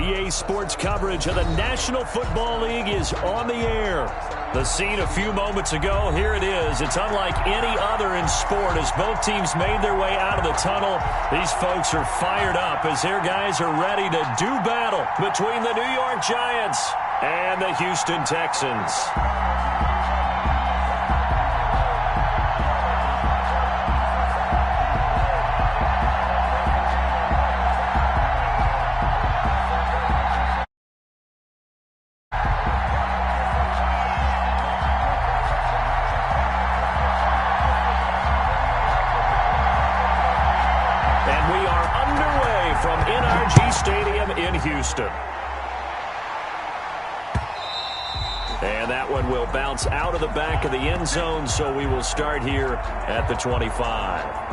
EA Sports coverage of the National Football League is on the air. The scene a few moments ago, here it is. It's unlike any other in sport as both teams made their way out of the tunnel. These folks are fired up as their guys are ready to do battle between the New York Giants and the Houston Texans. Houston. And that one will bounce out of the back of the end zone, so we will start here at the 25.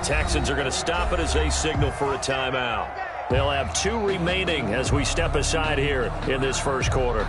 Texans are going to stop it as they signal for a timeout. They'll have 2 remaining as we step aside here in this first quarter.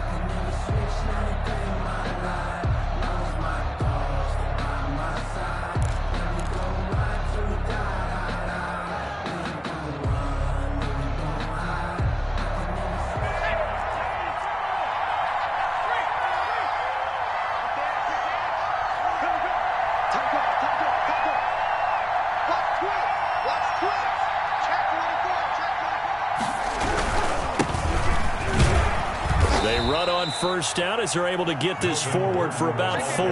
First down as they're able to get this forward for about 4.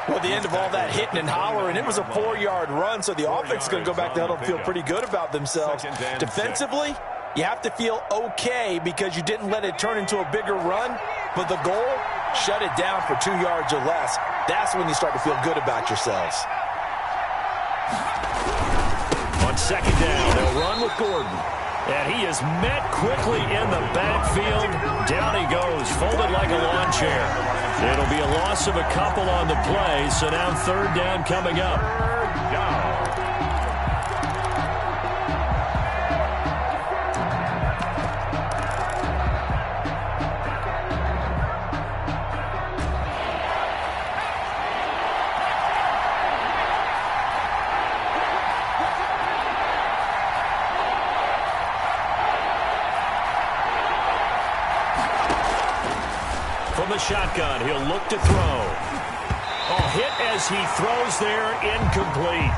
Well, the end of all that hitting and hollering, it was a 4-yard run, so the offense is going to go back to huddle and feel pretty good about themselves. Defensively, you have to feel okay because you didn't let it turn into a bigger run, but the goal, shut it down for 2 yards or less. That's when you start to feel good about yourselves. On second down, they'll run with Gordon. And he is met quickly in the backfield. Down he goes, folded like a lawn chair. It'll be a loss of a couple on the play, so now third down coming up. The shotgun, he'll look to throw. Hit as he throws there, incomplete.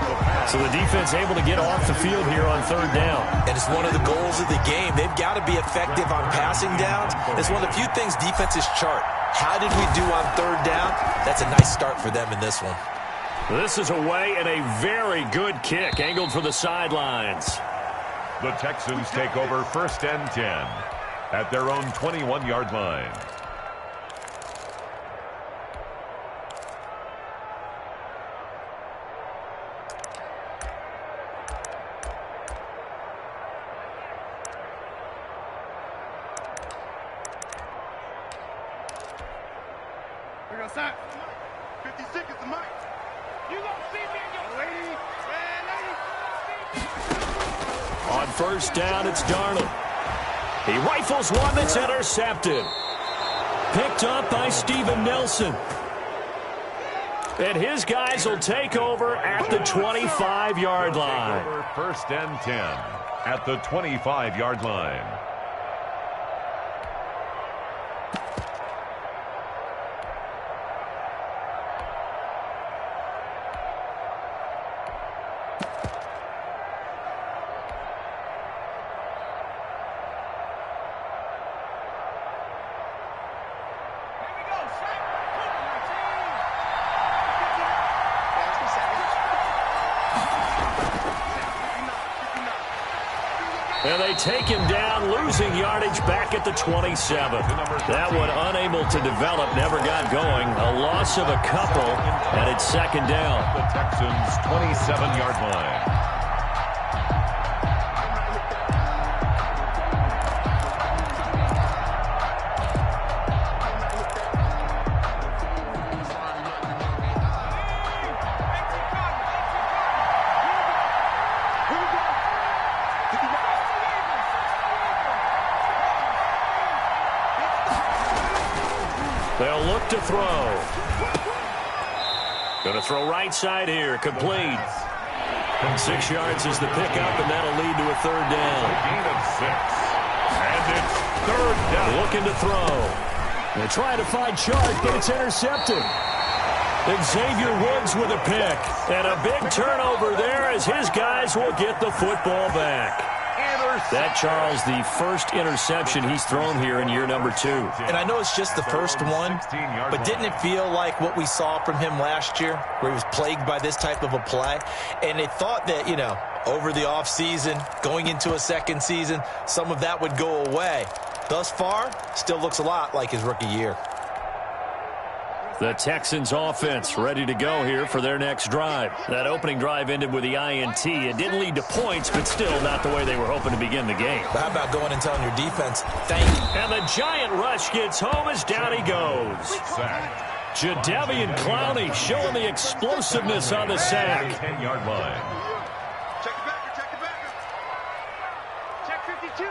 So the defense able to get off the field here on third down. And it's one of the goals of the game. They've got to be effective on passing downs. It's one of the few things defenses chart. How did we do on third down? That's a nice start for them in this one. This is away and a very good kick, angled for the sidelines. The Texans take over 1st and 10 at their own 21-yard line. On first down, it's Darnold. He rifles one that's intercepted. Picked up by Steven Nelson. And his guys will take over at the 25-yard line. 1st and 10 at the 25-yard line. And they take him down, losing yardage back at the 27. That one unable to develop, never got going. A loss of a couple, and it's second down. The Texans' 27-yard line. They'll look to throw. Going to throw right side here. Complete. 6 yards is the pickup, and that'll lead to a third down. Gain of 6. And it's third down. Looking to throw. They're trying to find Chark, but it's intercepted. Xavier Woods with a pick. And a big turnover there as his guys will get the football back. That, Charles, the first interception he's thrown here in year number 2. And I know it's just the first one, but didn't it feel like what we saw from him last year, where he was plagued by this type of a play? And they thought that, you know, over the offseason, going into a second season, some of that would go away. Thus far, still looks a lot like his rookie year. The Texans offense ready to go here for their next drive. That opening drive ended with the INT. It didn't lead to points, but still not the way they were hoping to begin the game. But how about going and telling your defense, thank you? And the giant rush gets home as down he goes. Jadeveon Clowney showing the explosiveness on the sack. 10-yard line. Check the backer, check the backer. Check 52.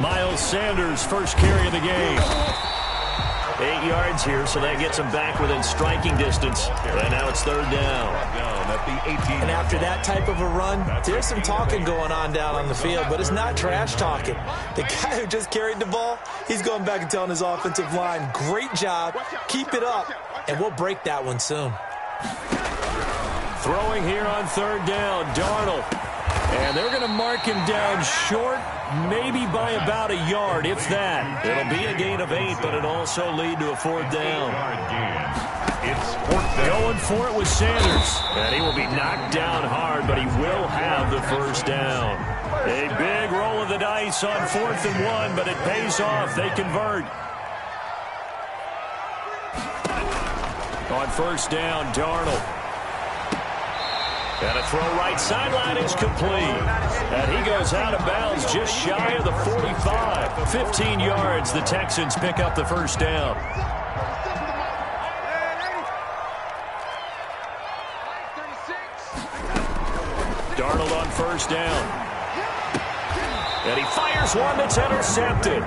Miles Sanders, first carry of the game. 8 yards here, so that gets him back within striking distance. And now it's third down. At the 18. And after that type of a run, there's some talking going on down on the field, but it's not trash talking. The guy who just carried the ball, he's going back and telling his offensive line, great job, keep it up, and we'll break that one soon. Throwing here on third down, Darnold. And they're going to mark him down short, maybe by about a yard, if that. It'll be a gain of 8, but it'll also lead to a fourth down. It's fourth down. Going for it with Sanders. And he will be knocked down hard, but he will have the first down. A big roll of the dice on 4th and 1, but it pays off. They convert. On first down, Darnold. And a throw right sideline is complete. And he goes out of bounds just shy of the 45. 15 yards, the Texans pick up the first down. Darnold on first down. And he fires one that's intercepted.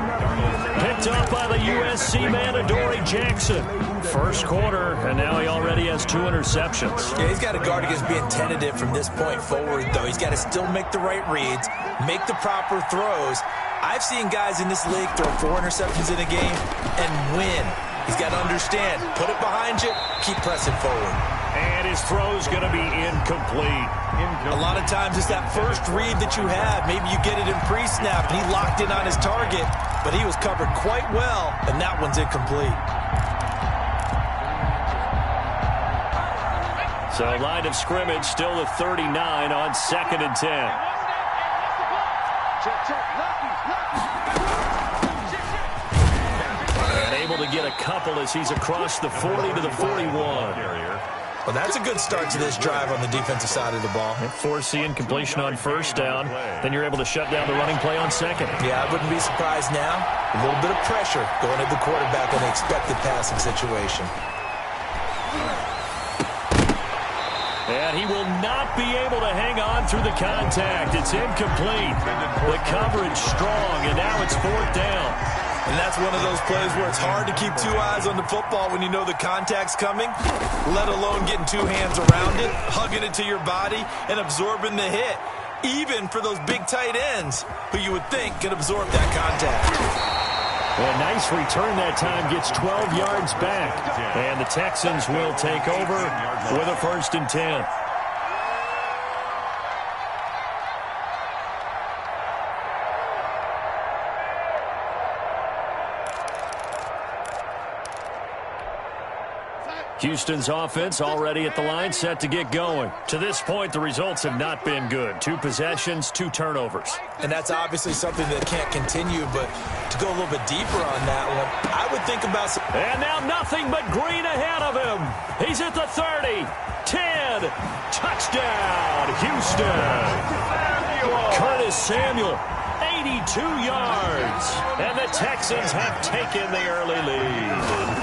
Picked up by the USC man, Adoree Jackson. First quarter, and now he already has 2 interceptions. Yeah, he's got to guard against being tentative from this point forward, though. He's got to still make the right reads, make the proper throws. I've seen guys in this league throw 4 interceptions in a game and win. He's got to understand, put it behind you, keep pressing forward. And his throw's going to be incomplete. A lot of times it's that first read that you have. Maybe you get it in pre-snap, and he locked in on his target, but he was covered quite well, and that one's incomplete. So line of scrimmage still the 39 on 2nd and 10. And able to get a couple as he's across the 40 to the 41. Well, that's a good start to this drive on the defensive side of the ball. And forcing completion on first down. Then you're able to shut down the running play on second. Yeah, I wouldn't be surprised now. A little bit of pressure going at the quarterback on the expected passing situation. And he will not be able to hang on through the contact. It's incomplete. The coverage strong, and now it's 4th down. And that's one of those plays where it's hard to keep 2 eyes on the football when you know the contact's coming, let alone getting 2 hands around it, hugging it to your body, and absorbing the hit, even for those big tight ends who you would think can absorb that contact. A nice return that time, gets 12 yards back. And the Texans will take over with a 1st and 10. Houston's offense already at the line, set to get going. To this point, the results have not been good. 2 possessions, 2 turnovers. And that's obviously something that can't continue, but to go a little bit deeper on that one, I would think about some... And now nothing but green ahead of him. He's at the 30, 10, touchdown, Houston. Curtis Samuel, 82 yards. And the Texans have taken the early lead.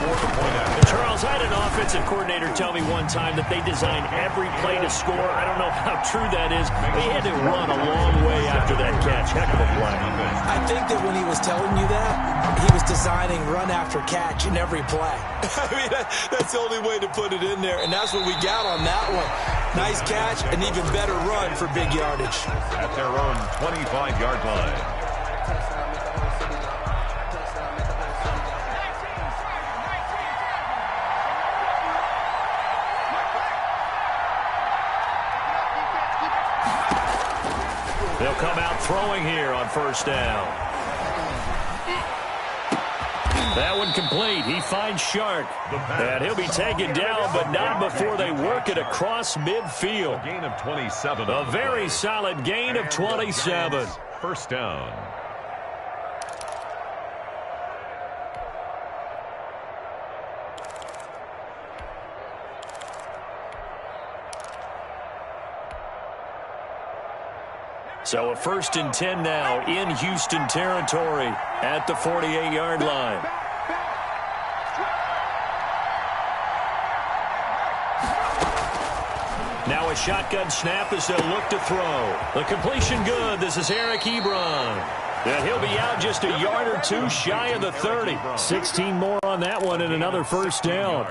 Charles, I had an offensive coordinator tell me one time that they design every play to score. I don't know how true that is. They had to run a long way after that catch. Heck of a play. I think that when he was telling you that, he was designing run after catch in every play. I mean, that's the only way to put it in there, and that's what we got on that one. Nice catch, an even better run for big yardage. At their own 25-yard line. They'll come out throwing here on first down. That one complete. He finds Shark. And he'll be taken down, but not before they work it across midfield. A gain of 27. A very solid gain of 27. First down. So a 1st and 10 now in Houston territory at the 48-yard line. Now a shotgun snap as they'll look to throw. The completion good. This is Eric Ebron. And he'll be out just a yard or 2 shy of the 30. 16 more on that one and another first down.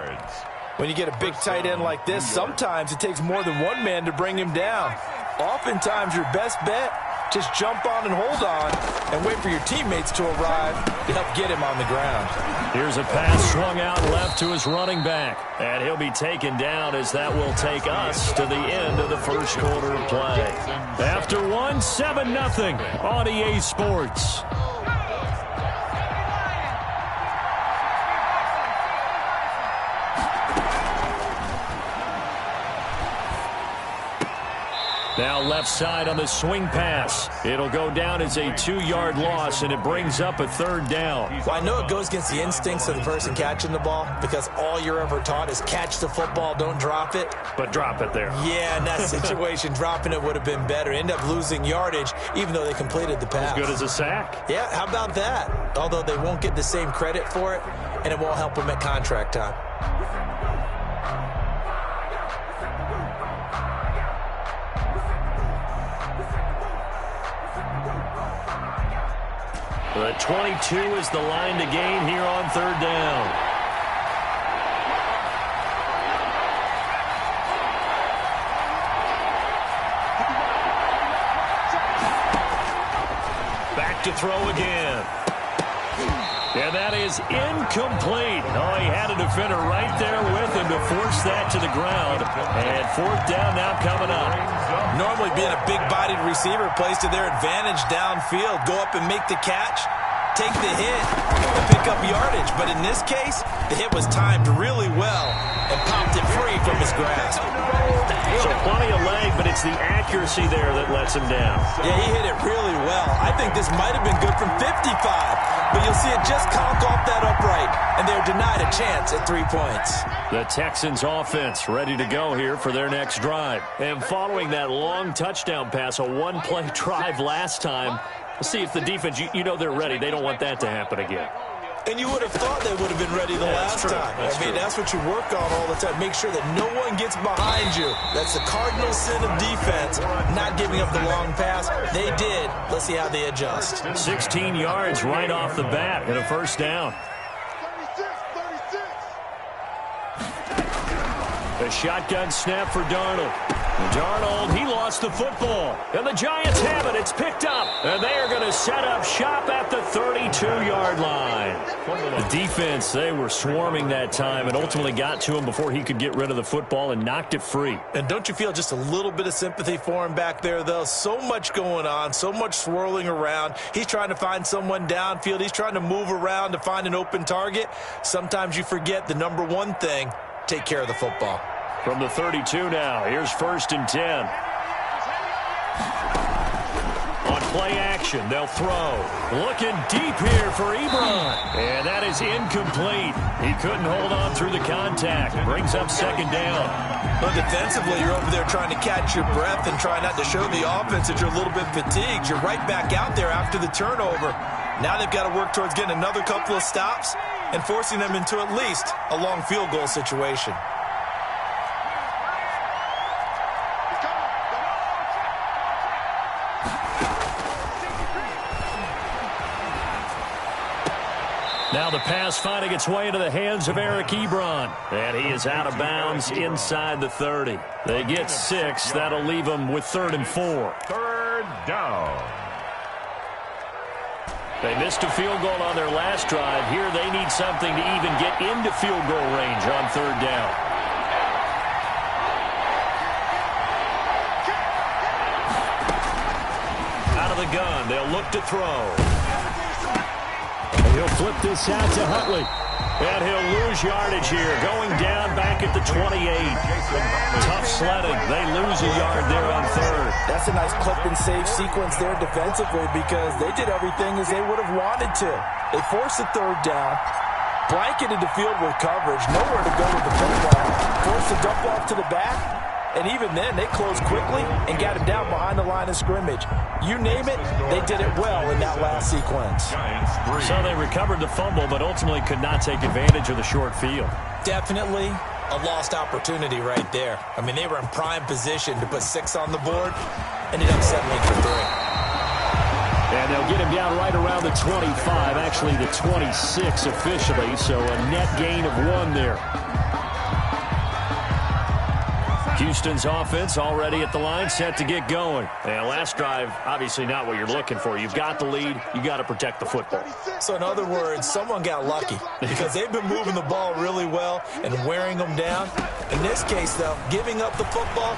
When you get a big tight end like this, sometimes it takes more than one man to bring him down. Oftentimes, your best bet, just jump on and hold on and wait for your teammates to arrive to help get him on the ground. Here's a pass swung out left to his running back. And he'll be taken down as that will take us to the end of the first quarter of play. After one, 7-0 on EA Sports. Now left side on the swing pass. It'll go down as a 2-yard loss, and it brings up a 3rd down. Well, I know it goes against the instincts of the person catching the ball because all you're ever taught is catch the football, don't drop it. But drop it there. Yeah, in that situation, dropping it would have been better. End up losing yardage, even though they completed the pass. As good as a sack. Yeah, how about that? Although they won't get the same credit for it, and it won't help them at contract time. The 22 is the line to gain here on 3rd down. Back to throw again. And that is incomplete. Oh, he had a defender right there with him to force that to the ground. And 4th down now coming up. Normally being a big-bodied receiver plays to their advantage downfield. Go up and make the catch, take the hit, and pick up yardage. But in this case, the hit was timed really well and popped it free from his grasp. So plenty of leg, but it's the accuracy there that lets him down. Yeah, he hit it really well. I think this might have been good from 55, but you'll see it just conk off that upright, and they're denied a chance at 3 points. The Texans offense ready to go here for their next drive. And following that long touchdown pass, a 1-play drive last time, we'll see if the defense, you know they're ready. They don't want that to happen again. And you would have thought they would have been ready the last time. That's what you work on all the time. Make sure that no one gets behind you. That's the cardinal sin of defense, not giving up the long pass. They did. Let's see how they adjust. 16 yards right off the bat and a 1st down. 36. A shotgun snap for Darnold. Darnold, he lost the football. And the Giants have it. It's picked up. And they are going to set up shop at the 32-yard line. The defense, they were swarming that time and ultimately got to him before he could get rid of the football and knocked it free. And don't you feel just a little bit of sympathy for him back there, though? So much going on, so much swirling around. He's trying to find someone downfield. He's trying to move around to find an open target. Sometimes you forget the number one thing. take care of the football. From the 32 now, here's 1st and 10. On play action, they'll throw. Looking deep here for Ebron. And that is incomplete. He couldn't hold on through the contact. Brings up 2nd down. But defensively, you're over there trying to catch your breath and try not to show the offense that you're a little bit fatigued. You're right back out there after the turnover. Now they've got to work towards getting another couple of stops and forcing them into at least a long field goal situation. Now the pass finding its way into the hands of Eric Ebron. And he is out of bounds inside the 30. They get 6. That'll leave them with 3rd and 4. 3rd down. They missed a field goal on their last drive. Here they need something to even get into field goal range on 3rd down. Out of the gun, they'll look to throw. He'll flip this out to Huntley. And he'll lose yardage here, going down back at the 28. Tough sledding. They lose a yard there on 3rd. That's a nice clip and save sequence there defensively because they did everything as they would have wanted to. They forced the 3rd down, blanketed the field with coverage, nowhere to go with the football, forced the dump off to the back, and even then they closed quickly and got him down behind the line of scrimmage. You name it, they did it well in that last sequence. So they recovered the fumble, but ultimately could not take advantage of the short field. Definitely a lost opportunity right there. I mean, they were in prime position to put 6 on the board, ended up settling for 3. And they'll get him down right around the 25, actually the 26 officially, so a net gain of 1 there. Houston's offense already at the line, set to get going. And last drive, obviously not what you're looking for. You've got the lead. You got to protect the football. So in other words, someone got lucky because they've been moving the ball really well and wearing them down. In this case, though, giving up the football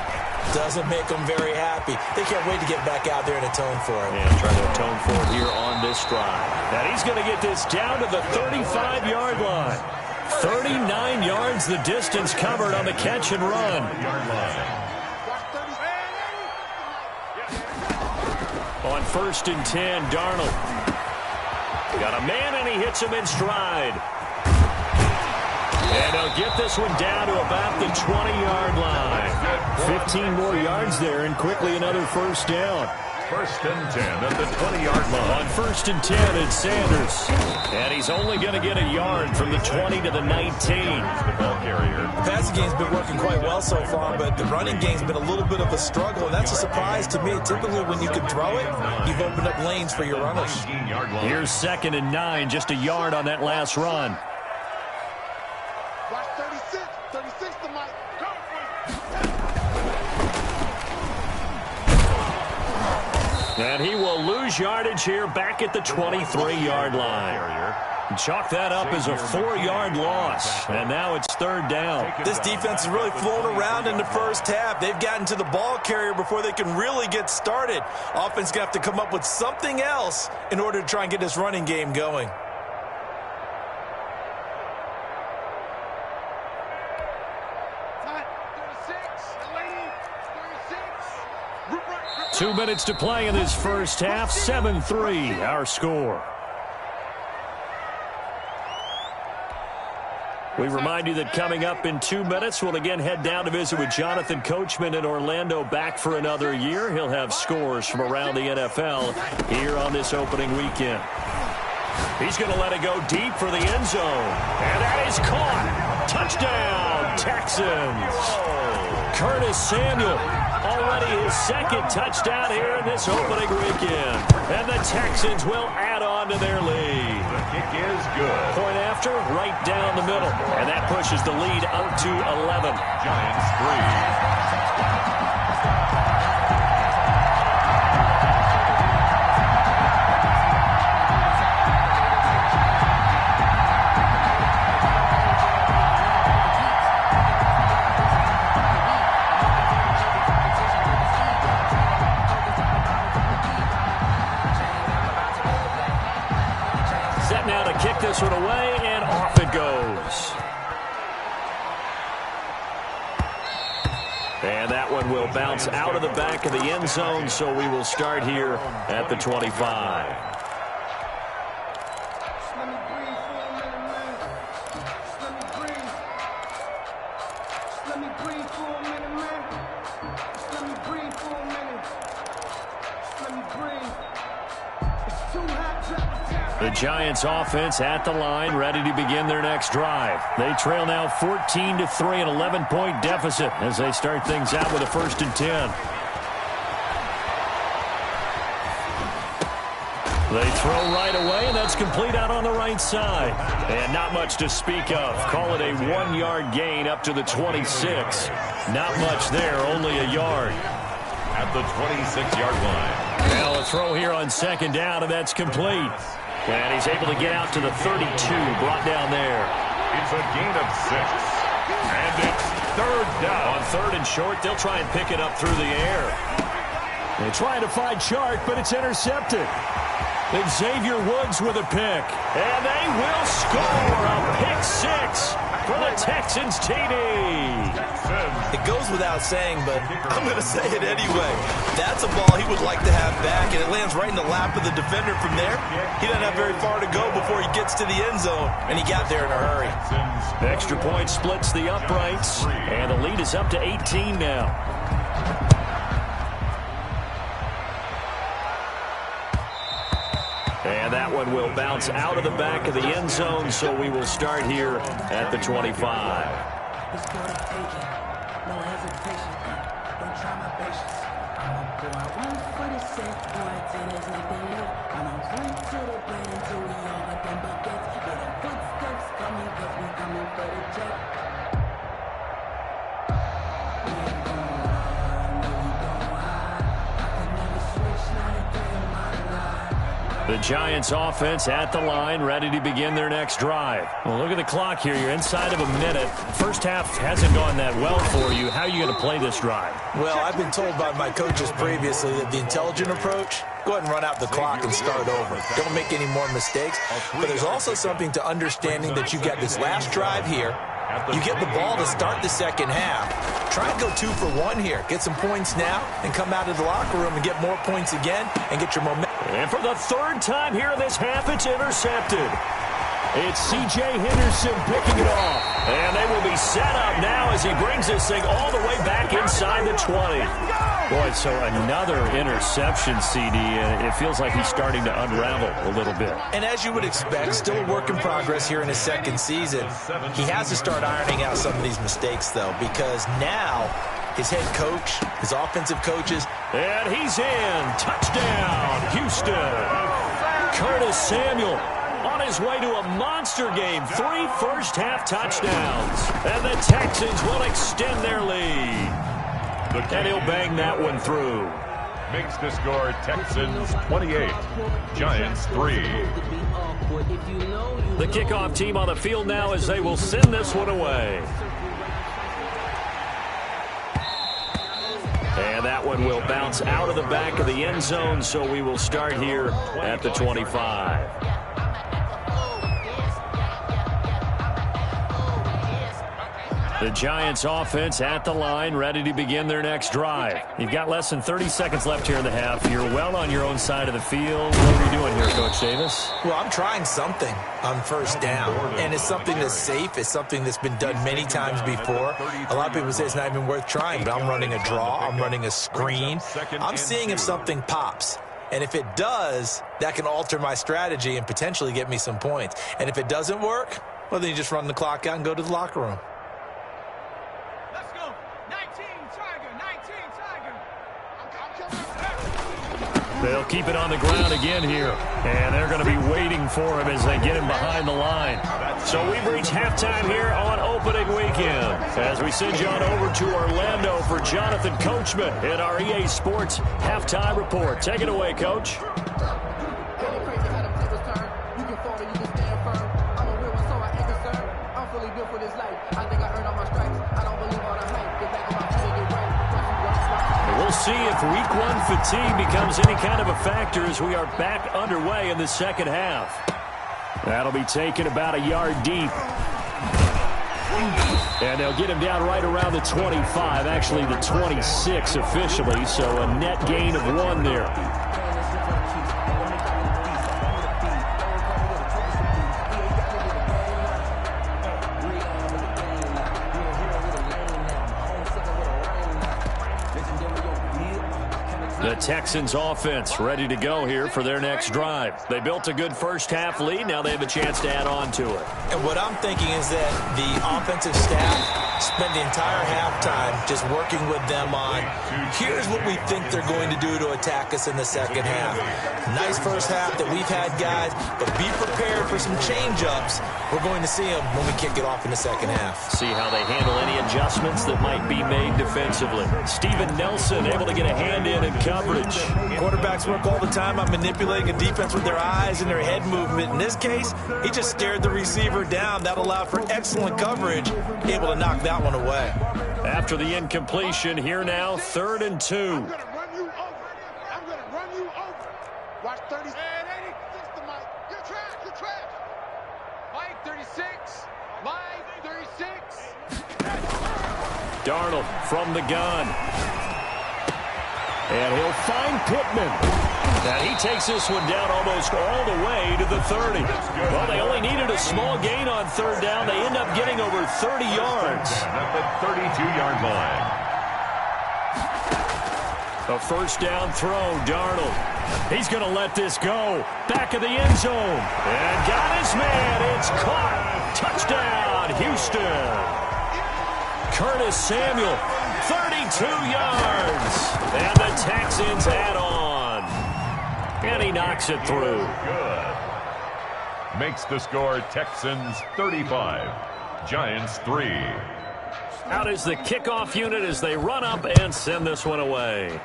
doesn't make them very happy. They can't wait to get back out there and atone for it. And try to atone for it here on this drive. And he's going to get this down to the 35-yard line. 39 yards the distance covered on the catch and run. On 1st and 10, Darnold. Got a man and he hits him in stride. And they'll get this one down to about the 20-yard line. 15 more yards there and quickly another 1st down. 1st and 10 at the 20-yard line. On 1st and 10, it's Sanders. And he's only going to get a yard from the 20 to the 19. The ball carrier. The passing game's been working quite well so far, but the running game's been a little bit of a struggle, and that's a surprise to me. Typically, when you can throw it, you've opened up lanes for your runners. Here's 2nd and 9, just a yard on that last run. Watch 36 to Mike. Go. And he will lose yardage here back at the 23-yard line. Chalk that up as a 4-yard loss. And now it's 3rd down. This defense is really flown around in the first half. They've gotten to the ball carrier before they can really get started. Offense going to have to come up with something else in order to try and get this running game going. Time. 36. 2 minutes to play in this first half. 7-3 our score. We remind you that coming up in 2 minutes, we'll again head down to visit with Jonathan Coachman in Orlando, back for another year. He'll have scores from around the NFL here on this opening weekend. He's going to let it go deep for the end zone. And that is caught. Touchdown, Texans. Curtis Samuel, already his 2nd touchdown here in this opening weekend. And the Texans will add on to their lead. The kick is good. Point after, right down the middle. And that pushes the lead up to 11. Giants 3. Set now to kick this one away, and off it goes. one will bounce out of the back of the end zone, so we will start here at the 25. The Giants offense at the line, ready to begin their next drive. They trail now 14-3, an 11-point deficit as they start things out with a 1st and 10. They throw right away, and that's complete out on the right side. And not much to speak of. Call it a 1-yard gain up to the 26. Not much there, only a yard. At the 26-yard line. Now a throw here on 2nd down, and that's complete. And he's able to get out to the 32, brought down there. It's a gain of 6. And it's 3rd down. On 3rd and short, they'll try and pick it up through the air. They're trying to find Chark, but it's intercepted. And Xavier Woods with a pick. And they will score a pick 6 for the Texans TD. It goes without saying, but I'm going to say it anyway. That's a ball he would like to have back, and it lands right in the lap of the defender from there. He doesn't have very far to go before he gets to the end zone, and he got there in a hurry. Extra point splits the uprights, and the lead is up to 18 now. And that one will bounce out of the back of the end zone, so we will start here at the 25. The Giants offense at the line, ready to begin their next drive. Well, look at the clock here. You're inside of a minute. First half hasn't gone that well for you. How are you going to play this drive? Well, I've been told by my coaches previously that the intelligent approach, go ahead and run out the clock and start over. Don't make any more mistakes. But there's also something to understanding that you got this last drive here. You get the ball to start the second half. Try and go 2 for 1 here. Get some points now and come out of the locker room and get more points again and get your momentum. And for the 3rd time here in this half, it's intercepted. It's C.J. Henderson picking it off. And they will be set up now as he brings this thing all the way back inside the 20. Boy, so another interception, CD, and it feels like he's starting to unravel a little bit. And as you would expect, still a work in progress here in his 2nd season. He has to start ironing out some of these mistakes, though, because now his head coach, his offensive coaches. And he's in. Touchdown, Houston. Curtis Samuel on his way to a monster game. 3 first-half touchdowns. And the Texans will extend their lead. And he'll bang that one through. Makes the score Texans 28, Giants 3. The kickoff team on the field now as they will send this one away. And that one will bounce out of the back of the end zone, so we will start here at the 25. The Giants offense at the line, ready to begin their next drive. You've got less than 30 seconds left here in the half. You're well on your own side of the field. What are you doing here, Coach Davis? Well, I'm trying something on 1st down, and it's something that's safe. It's something that's been done many times before. A lot of people say it's not even worth trying, but I'm running a draw. I'm running a screen. I'm seeing if something pops. And if it does, that can alter my strategy and potentially get me some points. And if it doesn't work, well, then you just run the clock out and go to the locker room. They'll keep it on the ground again here. And they're going to be waiting for him as they get him behind the line. So we've reached halftime here on opening weekend. As we send you on over to Orlando for Jonathan Coachman in our EA Sports Halftime Report. Take it away, Coach. We'll see if week 1 fatigue becomes any kind of a factor as we are back underway in the second half. That'll be taken about a yard deep. And they'll get him down right around the 25, actually the 26 officially, so a net gain of 1 there. The Texans offense ready to go here for their next drive. They built a good first half lead. Now they have a chance to add on to it. And what I'm thinking is that the offensive staff spent the entire halftime just working with them on, here's what we think they're going to do to attack us in the second half. Nice first half that we've had, guys, but be prepared for some change-ups. We're going to see them when we kick it off in the second half. See how they handle any adjustments that might be made defensively. Steven Nelson able to get a hand in coverage. Quarterbacks work all the time on manipulating a defense with their eyes and their head movement. In this case, he just stared the receiver down. That allowed for excellent coverage, able to knock that one away. After the incompletion, here now, 3rd and 2. I'm going to run you over. I'm going to run you over. Watch 36 to Mike. You're trash. You're trash. Mike 36. Mike 36. Darnold from the gun. And he'll find Pittman. And he takes this one down almost all the way to the 30. Well, they only needed a small gain on 3rd down. They end up getting over 30 yards. At the 32-yard line. A first down throw, Darnold. He's going to let this go. Back of the end zone. And got his man. It's caught. Touchdown, Houston. Curtis Samuel, 32 yards. And the Texans add on. And he knocks it through. Good. Makes the score Texans 35, Giants 3. Out is the kickoff unit as they run up and send this one away.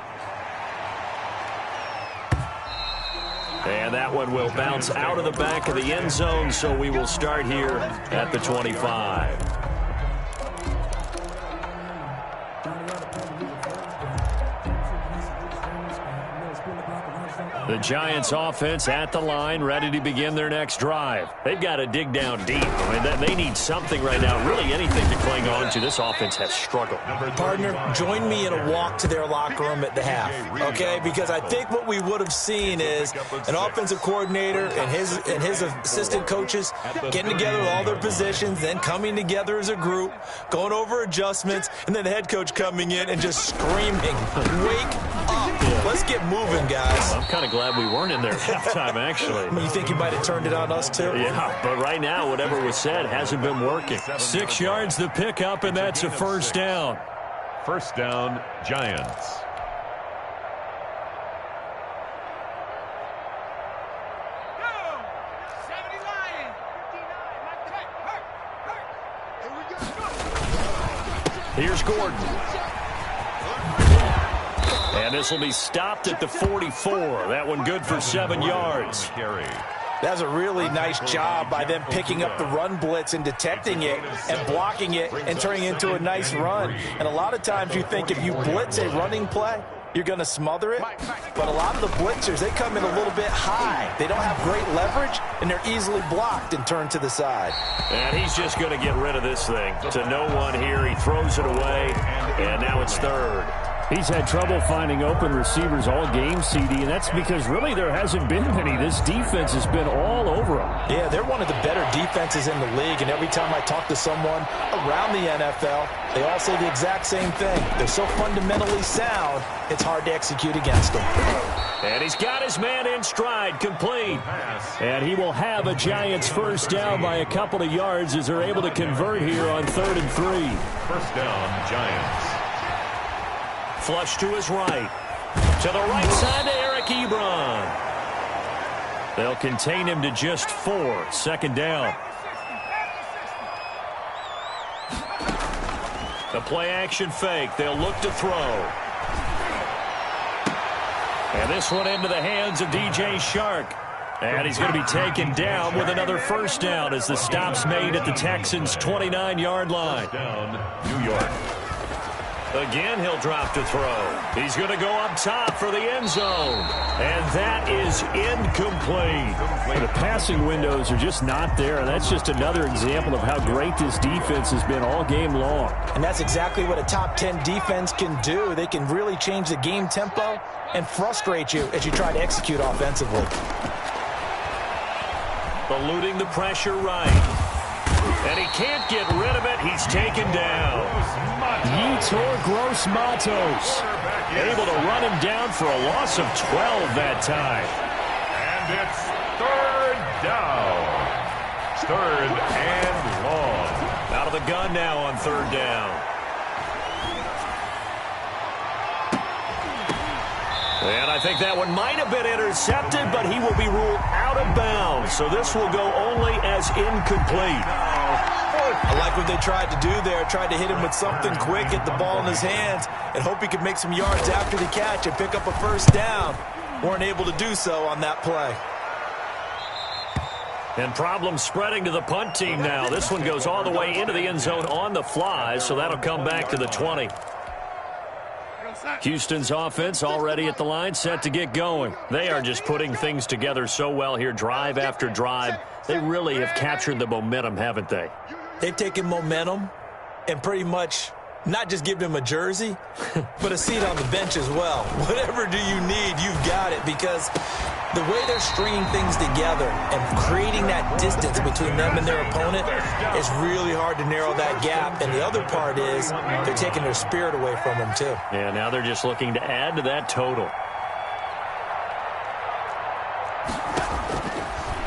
And that one will bounce out of the back of the end zone, so we will start here at the 25. The Giants offense at the line, ready to begin their next drive. They've got to dig down deep. I mean, they need something right now, really anything to cling on to. This offense has struggled. Partner, join me in a walk to their locker room at the half, okay? Because I think what we would have seen is an offensive coordinator and his assistant coaches getting together with all their positions, then coming together as a group, going over adjustments, and then the head coach coming in and just screaming, wake up. Let's get moving, guys. I'm kind of glad we weren't in there at halftime, actually. You think you might have turned it on us, too? Yeah, but right now, whatever was said hasn't been working. 6 yards the pickup, and that's a first down. First down, Giants. Here's Gordon. And this will be stopped at the 44. That one good for 7 yards. That's a really nice job by them picking up the run blitz and detecting it and blocking it and turning it into a nice run. And a lot of times you think if you blitz a running play, you're going to smother it. But a lot of the blitzers, they come in a little bit high. They don't have great leverage, and they're easily blocked and turned to the side. And he's just going to get rid of this thing. To no one here. He throws it away, and now it's 3rd. He's had trouble finding open receivers all game, CD, and that's because really there hasn't been many. This defense has been all over him. Yeah, they're one of the better defenses in the league, and every time I talk to someone around the NFL, they all say the exact same thing. They're so fundamentally sound, it's hard to execute against them. And he's got his man in stride, complete. And he will have a Giants first down by a couple of yards as they're able to convert here on 3rd and 3. First down, Giants. Flush to his right. To the right side to Eric Ebron. They'll contain him to just 4. 2nd down. The play action fake. They'll look to throw. And this one into the hands of DJ Shark. And he's going to be taken down with another first down as the stop's made at the Texans' 29-yard line. First down, New York. Again, he'll drop to throw. He's going to go up top for the end zone. And that is incomplete. The passing windows are just not there, and that's just another example of how great this defense has been all game long. And that's exactly what a top 10 defense can do. They can really change the game tempo and frustrate you as you try to execute offensively. Eluding the pressure right. And he can't get rid of it. He's taken down. Yetur Gross-Matos able to run him down for a loss of 12 that time. And it's third down. Third and long. Out of the gun now on third down. And I think that one might have been intercepted, but he will be ruled out of bounds. So this will go only as incomplete. I like what they tried to do there. Tried to hit him with something quick, get the ball in his hands, and hope he could make some yards after the catch and pick up a first down. Weren't able to do so on that play. And problems spreading to the punt team now. This one goes all the way into the end zone on the fly, so that'll come back to the 20. Houston's offense already at the line, set to get going. They are just putting things together so well here, drive after drive. They really have captured the momentum, haven't they? They've taken momentum and pretty much not just given him a jersey, but a seat on the bench as well. Whatever do you need, you've got it, because the way they're stringing things together and creating that distance between them and their opponent is really hard to narrow that gap. And the other part is they're taking their spirit away from them, too. Yeah, now they're just looking to add to that total.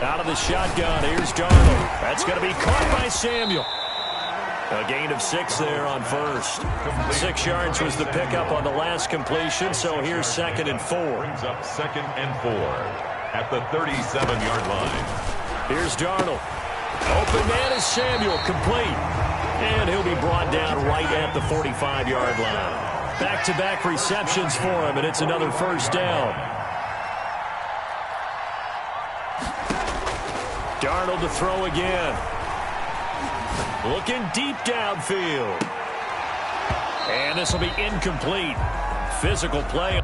Out of the shotgun, here's Darnold. That's going to be caught by Samuel. A gain of 6 there on first. 6 yards was the pickup on the last completion, so here's 2nd and 4. Brings up 2nd and 4 at the 37-yard line. Here's Darnold. Open man is Samuel, complete. And he'll be brought down right at the 45-yard line. Back-to-back receptions for him, and it's another first down. Darnold to throw again. Looking deep downfield. And this will be incomplete. Physical play.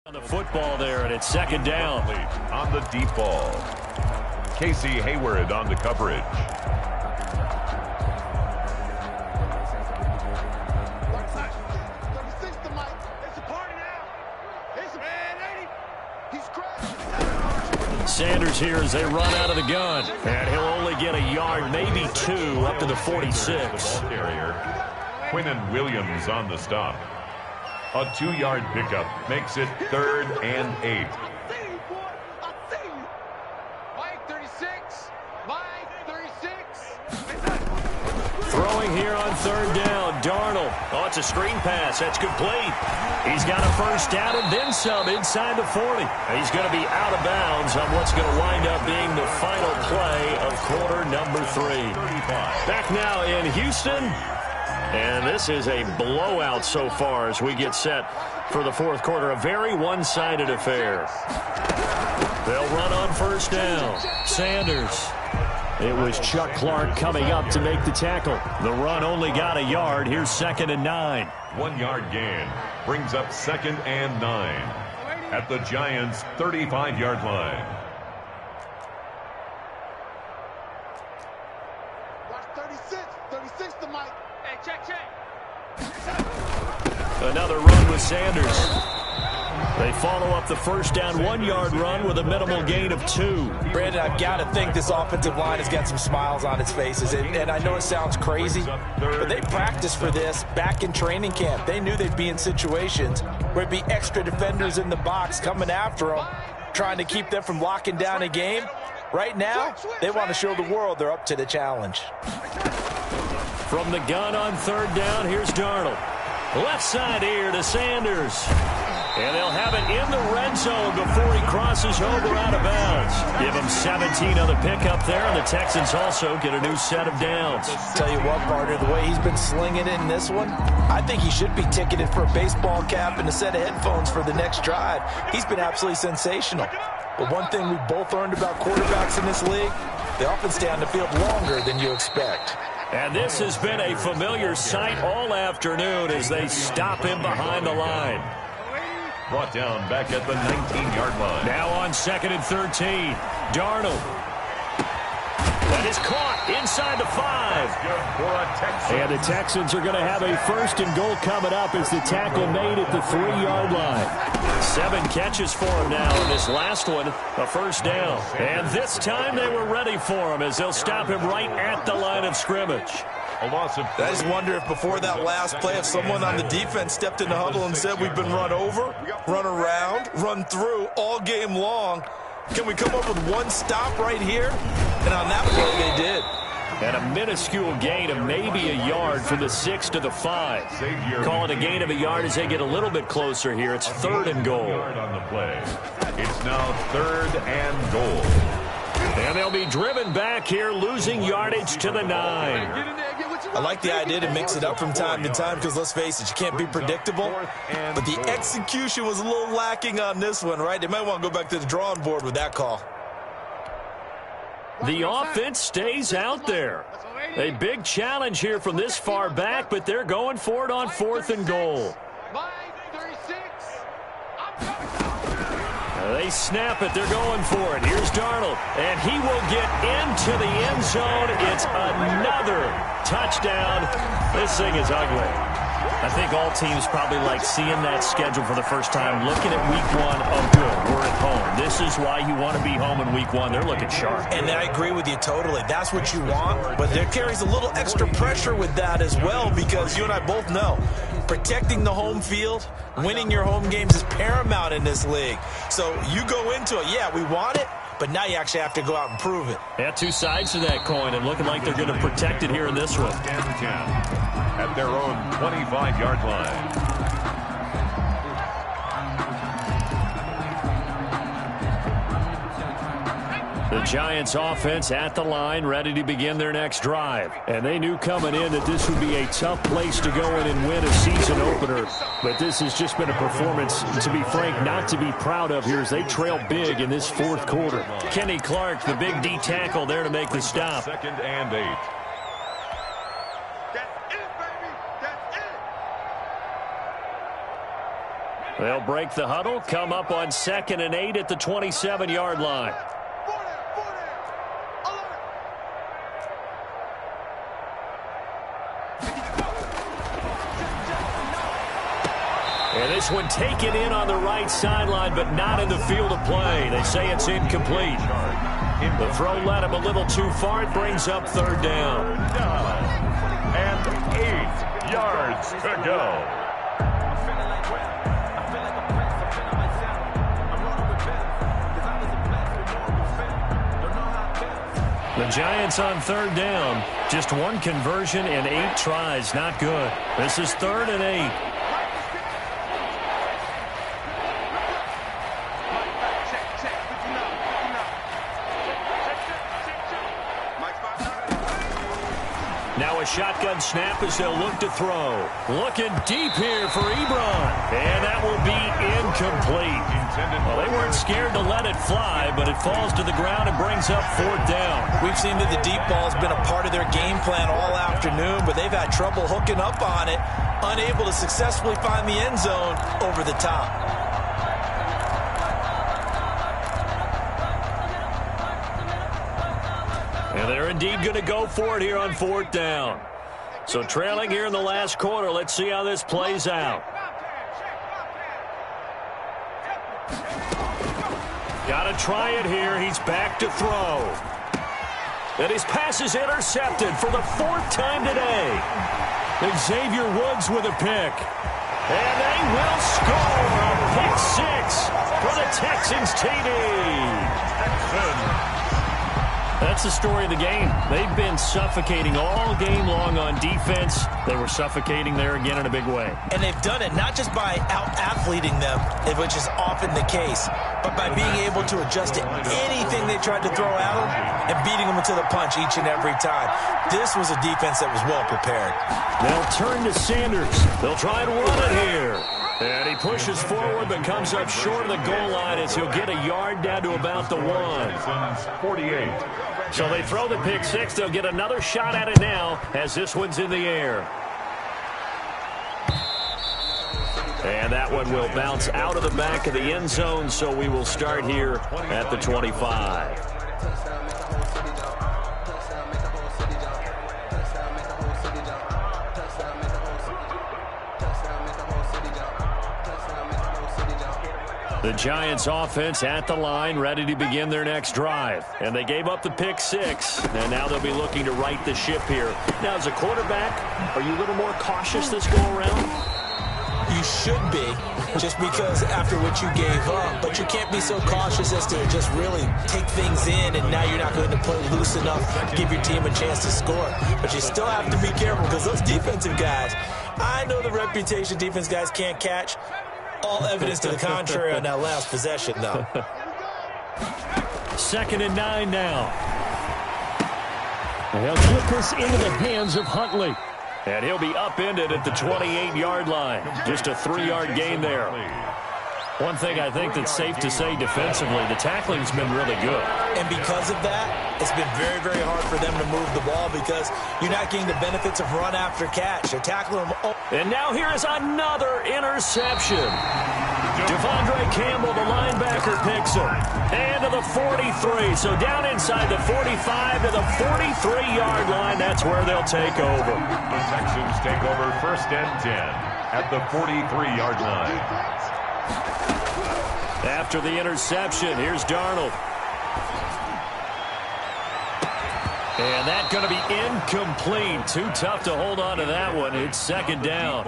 On the football there, and it's 2nd down. On the deep ball. Casey Hayward on the coverage. Sanders here as they run out of the gun. And he'll only get a yard, maybe 2, up to the 46. Quinnen Williams on the stop. A 2-yard pickup makes it 3rd and 8. Throwing here on 3rd down, Darnold. Oh, it's a screen pass. That's complete. He's got a first down and then some inside the 40. He's going to be out of bounds on what's going to wind up being the final play of quarter number 3. Back now in Houston. And this is a blowout so far as we get set for the 4th quarter. A very one-sided affair. They'll run on first down. Sanders. It was Chuck Clark coming up to make the tackle. The run only got a yard. Here's 2nd and 9. 1-yard gain brings up 2nd and 9 at the Giants' 35-yard line. Watch 36 to Mike. Hey, check. Another run with Sanders. They follow up the first down 1-yard run with a minimal gain of 2. Brandon, I've got to think this offensive line has got some smiles on its faces. And I know it sounds crazy, but they practiced for this back in training camp. They knew they'd be in situations where it'd be extra defenders in the box coming after them, trying to keep them from locking down a game. Right now, they want to show the world they're up to the challenge. From the gun on third down, here's Darnold. Left side here to Sanders. And they'll have it in the red zone before he crosses over out of bounds. Give him 17 on the pickup there, and the Texans also get a new set of downs. Tell you what, partner, the way he's been slinging it in this one, I think he should be ticketed for a baseball cap and a set of headphones for the next drive. He's been absolutely sensational. But one thing we both learned about quarterbacks in this league, they often stay on the field longer than you expect. And this has been a familiar sight all afternoon as they stop him behind the line. Brought down back at the 19-yard line. Now on 2nd and 13. Darnold. That is caught inside the 5. And the Texans are going to have a 1st and goal coming up as the tackle made at the 3-yard line. 7 catches for him now, and this last one, a 1st down. And this time they were ready for him as they'll stop him right at the line of scrimmage. A loss of I just wonder if before that last play, if someone on the defense stepped in the huddle and said we've been run over, run around, run through all game long. Can we come up with one stop right here? And on that play, they did. And a minuscule gain of maybe a yard from the 6 to the 5. Call it a gain of a yard as they get a little bit closer here. It's 3rd and goal. On the play. It's now 3rd and goal. And they'll be driven back here, losing yardage to the 9. I like the idea to mix it up from time to time because, let's face it, you can't be predictable. But the execution was a little lacking on this one, right? They might want to go back to the drawing board with that call. The offense stays out there. A big challenge here from this far back, but they're going for it on 4th and goal. They snap it. They're going for it. Here's Darnold, and he will get into the end zone. It's another touchdown. This thing is ugly. I think all teams probably like seeing that schedule for the first time, looking at week 1. Oh, good, we're at home. This is why you want to be home in week 1. They're looking sharp. And I agree with you totally. That's what you want, but there carries a little extra pressure with that as well because you and I both know protecting the home field, winning your home games is paramount in this league. So you go into it, yeah, we want it, but now you actually have to go out and prove it. Yeah, 2 sides to that coin, and looking like they're going to protect it here in this one. At their own 25-yard line. The Giants offense at the line, ready to begin their next drive. And they knew coming in that this would be a tough place to go in and win a season opener. But this has just been a performance, to be frank, not to be proud of here as they trail big in this 4th quarter. Kenny Clark, the big D tackle there to make the stop. 2nd and 8. They'll break the huddle, come up on 2nd and 8 at the 27-yard line. And this one taken in on the right sideline, but not in the field of play. They say it's incomplete. The throw led him a little too far. It brings up 3rd down. And 8 yards to go. The Giants on 3rd down. Just 1 conversion and 8 tries. Not good. This is 3rd and 8. Now a shotgun snap as they'll look to throw. Looking deep here for Ebron. And that will be incomplete. Well, they weren't scared to let it fly, but it falls to the ground and brings up 4th down. We've seen that the deep ball has been a part of their game plan all afternoon, but they've had trouble hooking up on it, unable to successfully find the end zone over the top. And they're indeed going to go for it here on 4th down. So trailing here in the last quarter, let's see how this plays out. Got to try it here. He's back to throw. And his pass is intercepted for the 4th time today. Xavier Woods with a pick. And they will score a pick 6 for the Texans TD. That's the story of the game. They've been suffocating all game long on defense. They were suffocating there again in a big way. And they've done it not just by out-athleting them, which is often the case, but by being able to adjust to anything they tried to throw at them and beating them to the punch each and every time. This was a defense that was well prepared. They'll turn to Sanders. They'll try and run it here. And he pushes forward but comes up short of the goal line as he'll get a yard down to about the 1. 48. So they throw the pick six. They'll get another shot at it now as this one's in the air. And that one will bounce out of the back of the end zone, so we will start here at the 25. The Giants offense at the line, ready to begin their next drive. And they gave up the pick six, and now they'll be looking to right the ship here. Now, as a quarterback, are you a little more cautious this go-around? You should be, just because after what you gave up. But you can't be so cautious as to just really take things in, and now you're not going to play loose enough to give your team a chance to score. But you still have to be careful because those defensive guys, I know the reputation defense guys can't catch. All evidence to the contrary on that last possession, though. 2nd and 9 now. They'll put this into the hands of Huntley. And he'll be upended at the 28-yard line. Just a 3-yard gain there. One thing I think that's safe to say defensively, the tackling's been really good. And because of that, it's been very, very hard for them to move the ball because you're not getting the benefits of run after catch. They're tackling them. And now here is another interception. Devondre Campbell, the linebacker, picks him. And to the 43. So down inside the 45 to the 43-yard line. That's where they'll take over. The Texans take over 1st and 10 at the 43-yard line. After the interception, here's Darnold. And that's going to be incomplete. Too tough to hold on to that one. It's 2nd down.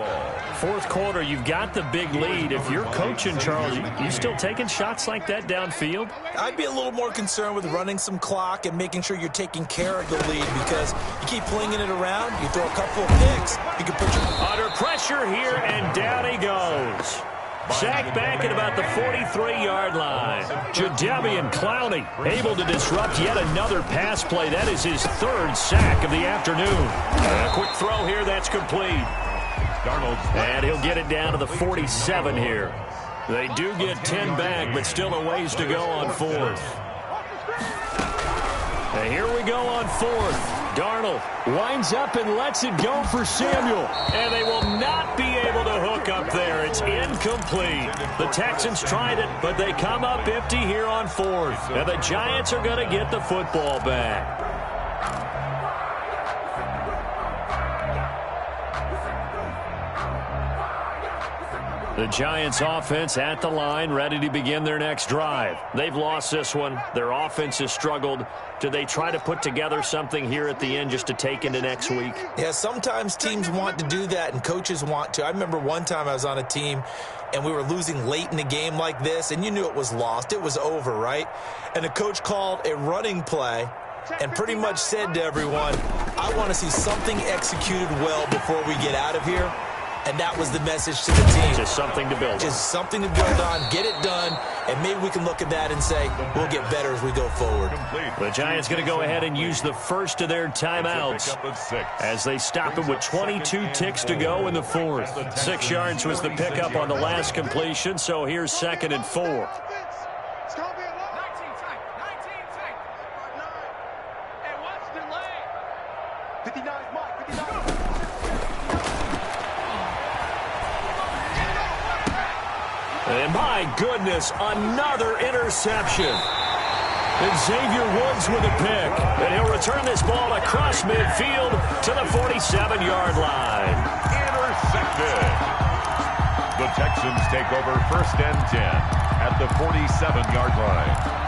4th quarter, you've got the big lead. If you're coaching, Charles, you still taking shots like that downfield? I'd be a little more concerned with running some clock and making sure you're taking care of the lead because you keep flinging it around, you throw a couple of picks, you can put your... Under pressure here, and down he goes. Sacked back at about the 43-yard line. Jadeveon Clowney able to disrupt yet another pass play. That is his 3rd sack of the afternoon. A quick throw here, that's complete. And he'll get it down to the 47 here. They do get 10 back, but still a ways to go on 4th. And here we go on 4th. Darnold winds up and lets it go for Samuel. And they will not be able to hook up there. It's incomplete. The Texans tried it, but they come up empty here on 4th. And the Giants are going to get the football back. The Giants offense at the line, ready to begin their next drive. They've lost this one. Their offense has struggled. Do they try to put together something here at the end just to take into next week? Yeah, sometimes teams want to do that and coaches want to. I remember one time I was on a team and we were losing late in the game like this, and you knew it was lost. It was over, right? And the coach called a running play and pretty much said to everyone, I want to see something executed well before we get out of here. And that was the message to the team. Just something to build on. Just something to build on, get it done, and maybe we can look at that and say, we'll get better as we go forward. The Giants going to go ahead and use the first of their timeouts as they stop it with 22 ticks to go in the 4th. 6 yards was the pickup on the last completion, so here's 2nd and 4. And my goodness, another interception. And Xavier Woods with a pick. And he'll return this ball across midfield to the 47-yard line. Intercepted. The Texans take over 1st and 10 at the 47-yard line.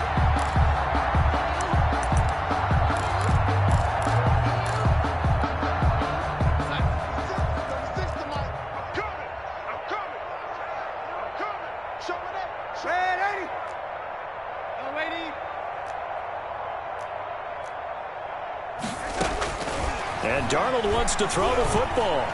And Darnold wants to throw the football.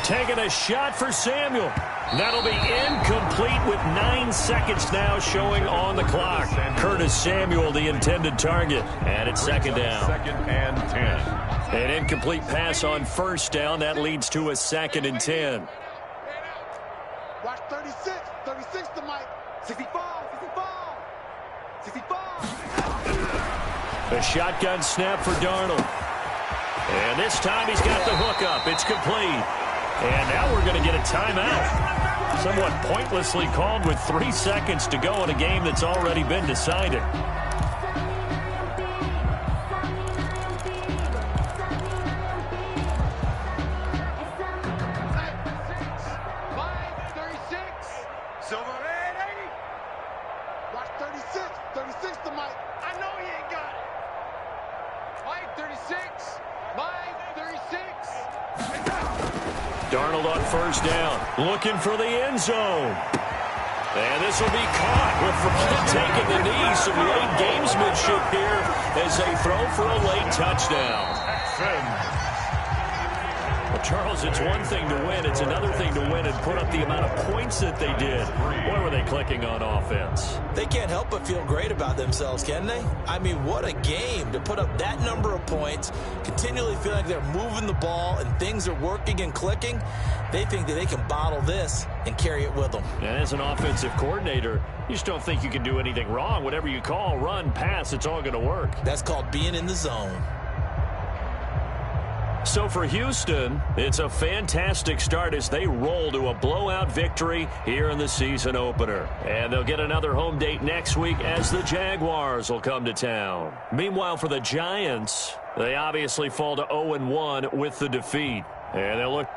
Taking a shot for Samuel. That'll be incomplete with 9 seconds now showing on the clock. Curtis Samuel, the intended target. And it's second down. 2nd and 10. An incomplete pass on first down. That leads to a 2nd and 10. Watch 36. 36 to Mike. 65. 65. 65. A shotgun snap for Darnold. And this time he's got the hook up. It's complete. And now we're going to get a timeout. Somewhat pointlessly called with 3 seconds to go in a game that's already been decided. Silver 80. Watch 36. 36 to Mike. I know he ain't got it. Mike 36. Mike 36. Darnold on first down, looking for the end zone. And this will be caught with Fournette taking the knee. Some late gamesmanship here as they throw for a late touchdown. Well, Charles, it's one thing to win. It's another thing to win and put up the amount of points that they did. Boy, were they clicking on offense. They can't help but feel great about themselves, can they? I mean, what a game to put up that number of points, continually feel like they're moving the ball and things are working and clicking. They think that they can bottle this and carry it with them. And as an offensive coordinator, you just don't think you can do anything wrong. Whatever you call, run, pass, it's all going to work. That's called being in the zone. So for Houston, it's a fantastic start as they roll to a blowout victory here in the season opener. And they'll get another home date next week as the Jaguars will come to town. Meanwhile, for the Giants, they obviously fall to 0-1 with the defeat. And they'll look